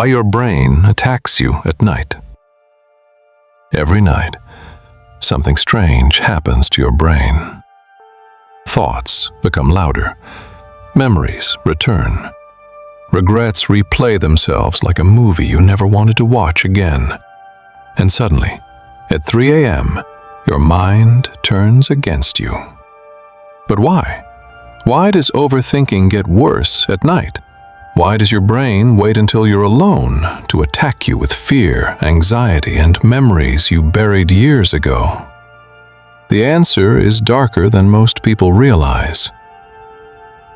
Why your brain attacks you at night. Every night, something strange happens to your brain. Thoughts become louder. Memories return. Regrets replay themselves like a movie you never wanted to watch again. And suddenly, at 3 a.m., your mind turns against you. But why? Why does overthinking get worse at night? Why does your brain wait until you're alone to attack you with fear, anxiety, and memories you buried years ago? The answer is darker than most people realize.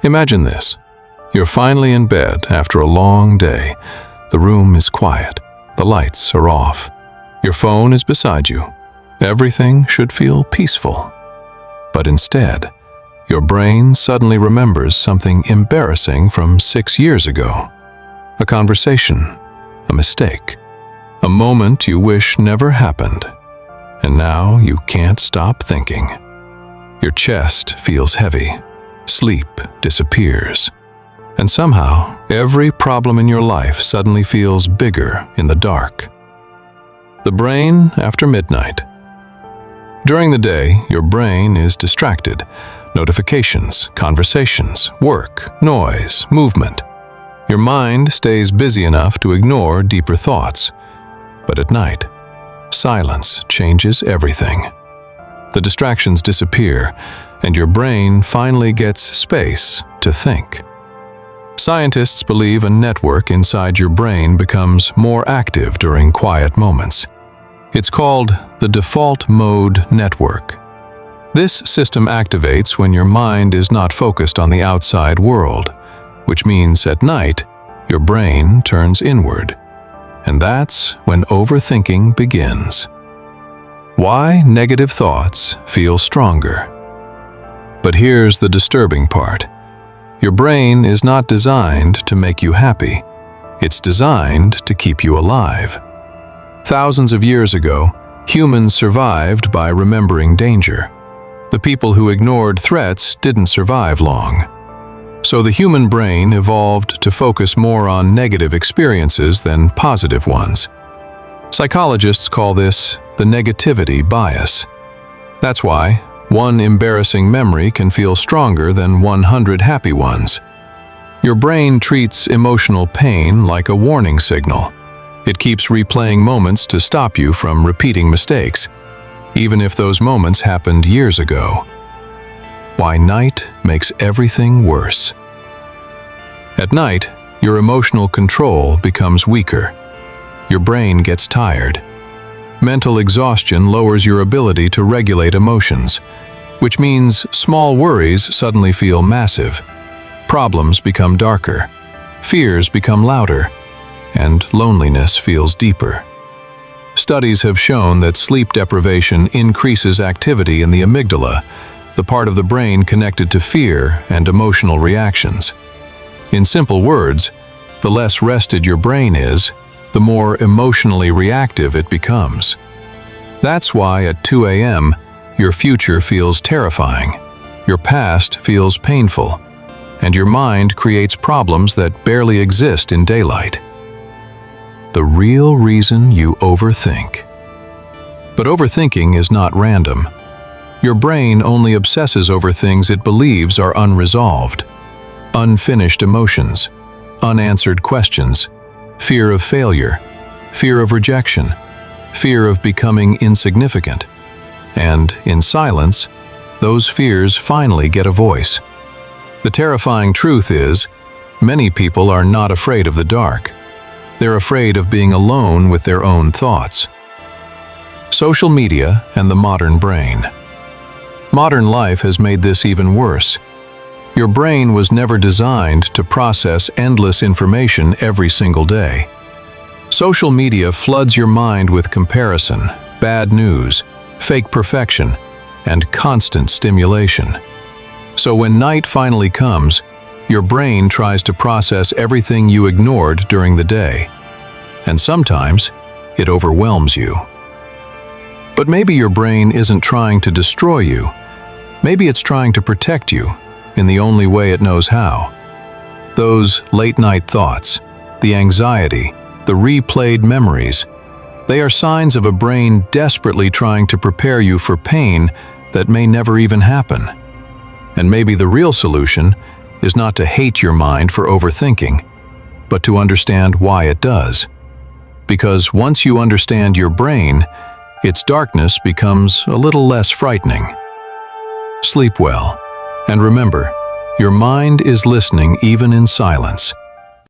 Imagine this. You're finally in bed after a long day. The room is quiet. The lights are off. Your phone is beside you. Everything should feel peaceful. But instead, your brain suddenly remembers something embarrassing from 6 years ago. A conversation, a mistake, a moment you wish never happened. And now you can't stop thinking. Your chest feels heavy. Sleep disappears. And somehow, every problem in your life suddenly feels bigger in the dark. The brain after midnight. During the day, your brain is distracted. Notifications, conversations, work, noise, movement. Your mind stays busy enough to ignore deeper thoughts. But at night, silence changes everything. The distractions disappear, and your brain finally gets space to think. Scientists believe a network inside your brain becomes more active during quiet moments. It's called the default mode network. This system activates when your mind is not focused on the outside world, which means at night, your brain turns inward. And that's when overthinking begins. Why negative thoughts feel stronger. But here's the disturbing part. Your brain is not designed to make you happy. It's designed to keep you alive. Thousands of years ago, humans survived by remembering danger. The people who ignored threats didn't survive long. So the human brain evolved to focus more on negative experiences than positive ones. Psychologists call this the negativity bias. That's why one embarrassing memory can feel stronger than 100 happy ones. Your brain treats emotional pain like a warning signal. It keeps replaying moments to stop you from repeating mistakes, even if those moments happened years ago. Why night makes everything worse. At night, your emotional control becomes weaker. Your brain gets tired. Mental exhaustion lowers your ability to regulate emotions, which means small worries suddenly feel massive. Problems become darker. Fears become louder. And loneliness feels deeper. Studies have shown that sleep deprivation increases activity in the amygdala, the part of the brain connected to fear and emotional reactions. In simple words, the less rested your brain is, the more emotionally reactive it becomes. That's why at 2 a.m., your future feels terrifying, your past feels painful, and your mind creates problems that barely exist in daylight. The real reason you overthink. But overthinking is not random. Your brain only obsesses over things it believes are unresolved. Unfinished emotions, unanswered questions, fear of failure, fear of rejection, fear of becoming insignificant. And, in silence, those fears finally get a voice. The terrifying truth is, many people are not afraid of the dark. They're afraid of being alone with their own thoughts. Social media and the modern brain. Modern life has made this even worse. Your brain was never designed to process endless information every single day. Social media floods your mind with comparison, bad news, fake perfection, and constant stimulation. So when night finally comes, your brain tries to process everything you ignored during the day. And sometimes, it overwhelms you. But maybe your brain isn't trying to destroy you. Maybe it's trying to protect you in the only way it knows how. Those late-night thoughts, the anxiety, the replayed memories. They are signs of a brain desperately trying to prepare you for pain that may never even happen. And maybe the real solution is not to hate your mind for overthinking, but to understand why it does. Because once you understand your brain, its darkness becomes a little less frightening. Sleep well, and remember, your mind is listening even in silence.